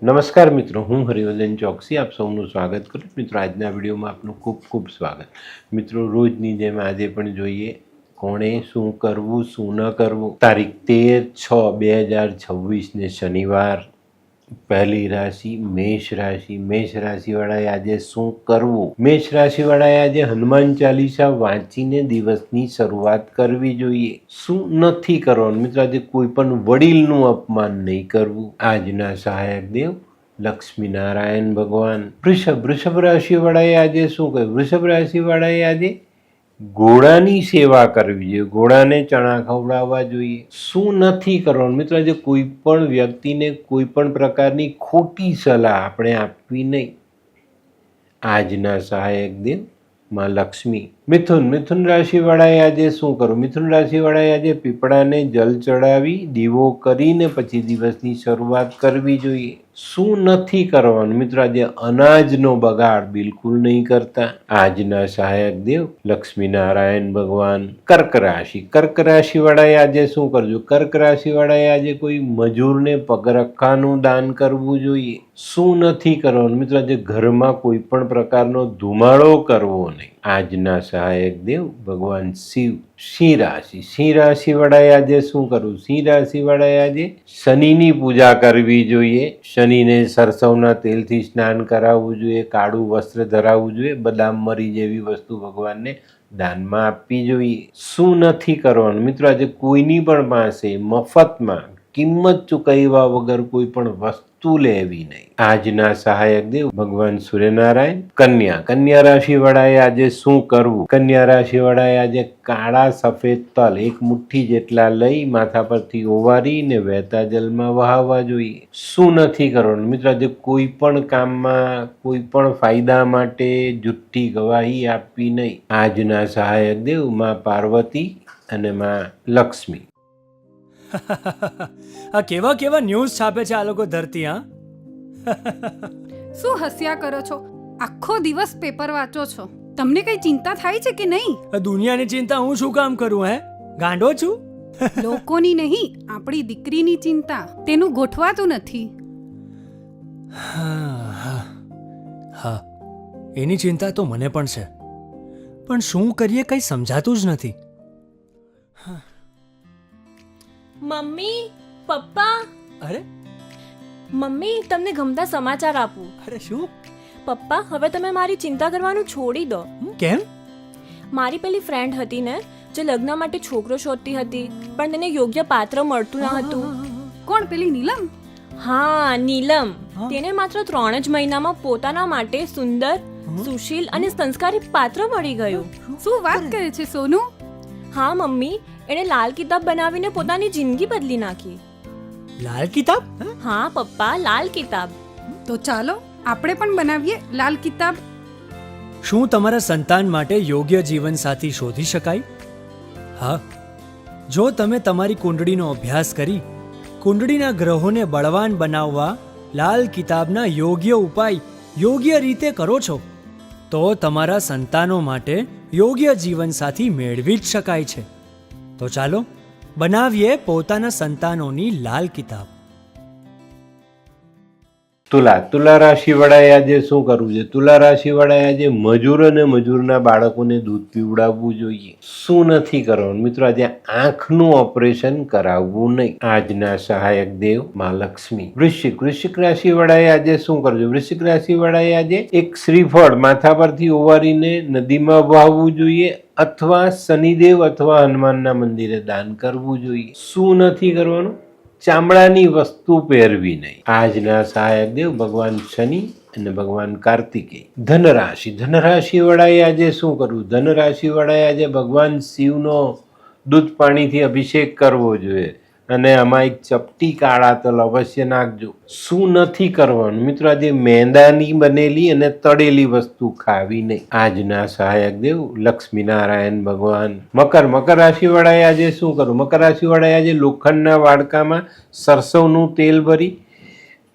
નમસ્કાર મિત્રો, હું હરિવર્ધન ચોકસી આપ સૌનું સ્વાગત કરું. મિત્રો, આજના વિડીયોમાં આપનું ખૂબ ખૂબ સ્વાગત. મિત્રો, રોજની જેમ આજે પણ જોઈએ કોણે શું કરવું શું ન કરવું. તારીખ 13/6/2026 શનિવાર. પહેલી રાશિ મેષ રાશિ. મેષ રાશિવાળાએ આજે શું કરવું? મેષ રાશિવાળાએ આજે હનુમાન ચાલીસા વાંચીને દિવસની શરૂઆત કરવી જોઈએ. શું નથી કરવાનું? મિત્રો, આજે કોઈ પણ વડીલનું અપમાન નહીં કરવું. આજના સહાયક દેવ લક્ષ્મીનારાયણ ભગવાન. વૃષભ રાશિવાળાએ આજે શું કહ્યું? વૃષભ રાશિવાળાએ આજે ઘોડાની સેવા કરવી જોઈએ. ઘોડાને ચણા ખવડાવવા જોઈએ. શું નથી કરવાનું? મિત્રો, આજે કોઈ પણ વ્યક્તિને કોઈ પણ પ્રકારની ખોટી સલાહ આપણે આપવી નહીં. આજના સહાયક દેવ માં લક્ષ્મી. મિથુન રાશિવાળાએ આજે શું કરવું? મિથુન રાશિવાળાએ આજે પીપળાને જલ ચડાવી દીવો કરીને પછી દિવસની શરૂઆત કરવી જોઈએ. શું નથી કરવાનું? મિત્રો, આજે અનાજનો બગાડ બિલકુલ નહીં કરતા. આજના સહાયક દેવ લક્ષ્મીનારાયણ ભગવાન. કર્ક રાશિ. કર્ક રાશિવાળાએ આજે શું કરવું? કર્ક રાશિવાળાએ આજે કોઈ મજૂરને પગરખાનું દાન કરવું જોઈએ. શું નથી કરવાનું? મિત્રો, આજે ઘરમાં કોઈ પણ પ્રકારનો ધુમાડો કરવો નહીં. આજના સહાયક દેવ ભગવાન શિવ. સિંહ રાશિ. સિંહ રાશિવાળાએ આજે શું કરવું? સિંહ રાશિવાળાએ આજે શનિની પૂજા કરવી જોઈએ. શનિને સરસવના તેલથી સ્નાન કરાવવું જોઈએ. કાળું વસ્ત્ર ધરાવવું જોઈએ. બદામ મરી જેવી વસ્તુ ભગવાનને દાનમાં આપવી જોઈએ. શું નથી કરવાનું? મિત્રો, આજે કોઈની પણ પાસે મફતમાં કિંમત ચૂકવ્યા વગર કોઈ પણ વસ્તુ લેવી નહીં. આજના સહાયક દેવ ભગવાન સૂર્યનારાયણ. કન્યા રાશિવાળાએ આજે શું કરવું? કન્યા રાશિવાળાએ આજે કાળા સફેદ તલ 1 મુઠ્ઠી જેટલા લઈ માથા પરથી ઓવારીને વહેતા જલમાં વહાવવા જોઈએ. શું નથી કરવાનું? મિત્રો, આજે કોઈ પણ કામમાં કોઈ પણ ફાયદા માટે જુઠ્ઠી ગવાહી આપવી નહીં. આજના સહાયક દેવ માં પાર્વતી અને માં લક્ષ્મી. આ કેવા ન્યૂઝ છાપે છે આ લોકો ધરતી. હા, શું હસ્યા કરો છો? આખો દિવસ પેપર વાંચો છો. તમને કઈ ચિંતા થાય છે કે નહીં? દુનિયાની ચિંતા હું શું કામ કરું? ગાંડો છું? લોકોની નહીં, આપણી દીકરીની ચિંતા. તેનું ગોઠવાતું નથી. હા, એની ચિંતા તો મને પણ છે, પણ શું કરીએ કઈ સમજાતું જ નથી. મમ્મી, પપ્પા. અરે મમ્મી, તમને ગમતા સમાચાર આપું. અરે શું? પપ્પા, હવે તમે મારી ચિંતા કરવાનું છોડી દો. કેમ? મારી પેલી ફ્રેન્ડ હતી ને, જે લગ્ન માટે છોકરો શોધતી હતી, પણ તેને યોગ્ય પાત્ર મળતું ન હતું. કોણ? પેલી નીલમ? હા, નીલમ. તેને માત્ર 3 જ મહિનામાં પોતાના માટે સુંદર, સુશીલ અને સંસ્કારી પાત્ર મળી ગયું. શું વાત કરે છે સોનુ? હા મમ્મી, એણે લાલ કિતાબ બનાવીને પોતાની જિંદગી બદલી નાખી. લાલ કિતાબ? હા પપ્પા, લાલ કિતાબ. તો ચાલો આપણે પણ બનાવીએ લાલ કિતાબ. શું તમારા સંતાન માટે યોગ્ય જીવનસાથી શોધી શકાય? હા, જો તમે તમારી કુંડળીનો અભ્યાસ કરી કુંડળીના ગ્રહોને બળવાન બનાવવા લાલ કિતાબના યોગ્ય ઉપાય યોગ્ય રીતે કરો છો તો તમારા સંતાનો માટે યોગ્ય જીવનસાથી મેળવી જ શકાય છે. તો ચાલો બનાવીએ પોતાના સંતાનોની લાલ કિતાબ. તુલા રાશિવાળાએ આજે શું કરવું છે? તુલા રાશિવાળાએ આજે મજૂર અને મજૂરના બાળકોને દૂધ પીવડાવવું જોઈએ. શું નથી કરવાનું? મિત્રો, આજે આંખનું ઓપરેશન કરાવવું નહીં. આજના સહાયક દેવ માં લક્ષ્મી. વૃશ્ચિક રાશિવાળાએ આજે શું કરવું? વૃશ્ચિક રાશિવાળાએ આજે એક શ્રીફળ માથા પરથી ઓવારીને નદીમાં વહાવવું જોઈએ અથવા શનિદેવ અથવા હનુમાનના મંદિરે દાન કરવું જોઈએ. શું નથી કરવાનું? ચામડાની વસ્તુ પહેરવી નહીં. આજના સહાયક દેવ ભગવાન શનિ અને ભગવાન કાર્તિકેય. ધનરાશિવાળાએ આજે શું કરવું? ધનરાશિવાળાએ આજે ભગવાન શિવનો દૂધ પાણીથી અભિષેક કરવો જોઈએ અને આમાં એક ચપટી કાળા તલ અવશ્ય નાખજો. શું નથી કરવાનું? મિત્રો, આજે મેંદાની બનેલી અને તળેલી વસ્તુ ખાવી નહીં. આજના સહાયક દેવ લક્ષ્મીનારાયણ ભગવાન. મકર રાશિવાળાએ આજે શું કરવું? મકર રાશિવાળાએ આજે લોખંડના વાડકામાં સરસવનું તેલ ભરી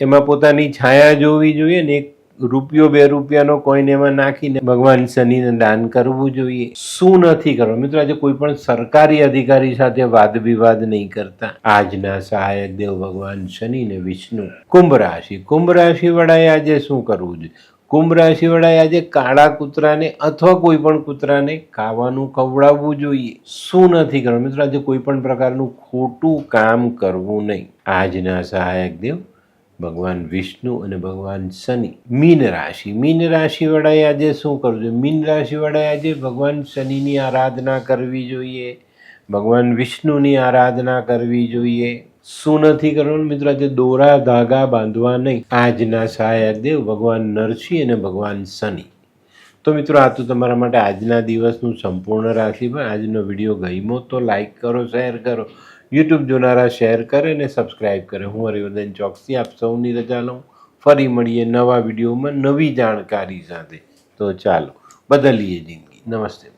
એમાં પોતાની છાયા જોવી જોઈએ અને એક રૂપિયો 2 રૂપિયાનો કોઈને એમાં નાખીને ભગવાન શનિને દાન કરવું જોઈએ. શું નથી કરવું મિત્રો, આજે કોઈ પણ સરકારી અધિકારી સાથે વાદ વિવાદ નહીં કરતા. આજના સહાયક દેવ ભગવાન શનિ ને વિષ્ણુ. કુંભ રાશિ વાળાએ આજે શું કરવું જોઈએ? કુંભ રાશિ વાળાએ આજે કાળા કૂતરાને અથવા કોઈ પણ કૂતરાને ખાવાનું ખવડાવવું જોઈએ. શું નથી કરવું મિત્રો, આજે કોઈ પણ પ્રકારનું ખોટું કામ કરવું નહીં. આજના સહાયક દેવ ભગવાન વિષ્ણુ અને ભગવાન શનિ. મીન રાશિ વાળાએ આજે શું કરવું જોઈએ? મીન રાશિ વાળાએ આજે ભગવાન શનિની આરાધના કરવી જોઈએ, ભગવાન વિષ્ણુની આરાધના કરવી જોઈએ. શું નથી કરવાનું મિત્રો, આજે દોરા ધાગા બાંધવા નહીં. આજના સહાયક દેવ ભગવાન નરસિંહ અને ભગવાન શનિ. તો મિત્રો આ તો તમારા માટે આજના દિવસનું સંપૂર્ણ રાશિફળ. આજનો વિડીયો ગમ્યો તો લાઈક કરો, શેર કરો. યુટ્યુબ જોનારા શેર કરે અને સબસ્ક્રાઈબ કરે. હું હરિવર્ધન ચોકસી આપ સૌની રજા લઉં. ફરી મળીએ નવા વિડીયોમાં નવી જાણકારી સાથે. તો ચાલો બદલીએ જિંદગી. નમસ્તે.